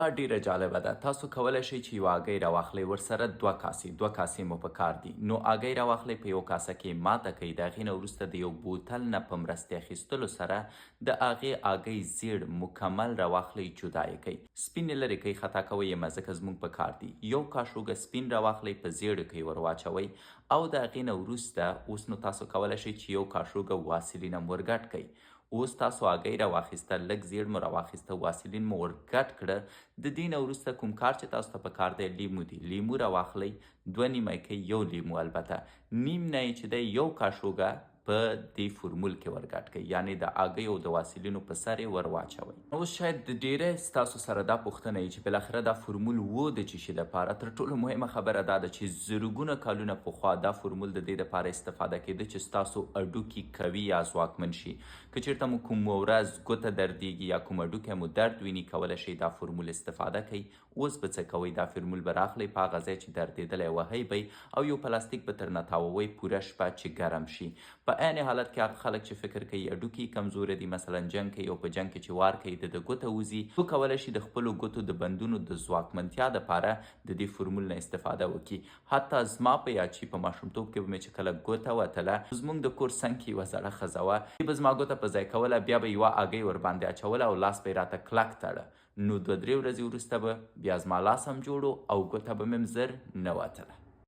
ډیره جالبه ده. تاسو کولی شئ چې یوه هګۍ راواخلئ، ورسره دوه کاسې مو پکار دي. نو هګۍ راواخلئ، په یو کاسه کې ماته کړئ. د هغې نه وروسته د یو بوتل نه په مرستې اخیستلو سره د هغې هګۍ زیړ مکمل راواخلئ، جدا یې کړئ. سپین یې لرې کړئ، خطا کوئ یې مه، ځکه زموږ پکار دي. یو کاشوګه سپین راواخلئ، په زیړو کې ور واچوئ او د هغې نه وروسته اوس نو تاسو کولی شئ چې یو کاشوګه واسلین هم ور ګډ کړئ. اوس تاسو هګۍ راواخیسته، لږ زیړ مو راواخیسته، واسلین مو ور ګډ کړه. د دې نه وروسته کوم کار چې تاسو ته پکار دی لیمو دی. لیمو راواخلئ، دوه نیمه یې کړئ، یو لیمو البته. نیم نه یې چې دی یو کاشوګه په دې فورمول کې ور ګډ کړئ، یعنې د هګیو او د واسلینو په سر یې ور واچوئ. اوس شاید د ډیری ستاسو سره دا پوښتنه وي چې بالاخره دا فورمول و د څه شي دپاره. تر ټولو مهمه خبره دا ده چې زرګونه کلونه پخوا دا فورمول د دې دپاره استفاده کېده چې ستاسو هډوکي قوي یا ځواکمن شي. که چېرته مو کومه ورځ ګوته دردیږي یا کوم هډوکی مو درد ویني، کولی شئ دا فورمول استفاده کوئ. اوس به څه کوئ؟ دا فورمول به راخلئ، په هغه ځای چې دردېدلی وهئ به او یو پلاستیک به ترنه تاووئ پوره شپه چې ګرم شي. په عین حالت کې هغه خلک چې فکر کوي هډوکي کمزوری دي، مثلا جنګ کوي او په جنګ کې چې وار کوي د ګوته وځي، نو کولی شي د خپلو ګوتو د بندونو د ځواکمنتیا دپاره د دې فورمول نه استفاده وکړي. حتی زما په یاد شي په ماشومتوب کې به مې چې کله ګوته وتله، زموږ د کور څنګ کې یوه زړه ښځه وه، هغې به زما ګوته په ځای کوله، بیا به یوه هګۍ ورباندې اچوله او لاس به یې راته کلک تړه. نو 2-3 ورځې وروسته به بیا زما لاس هم جوړ او ګوته به مې زر نه وتله.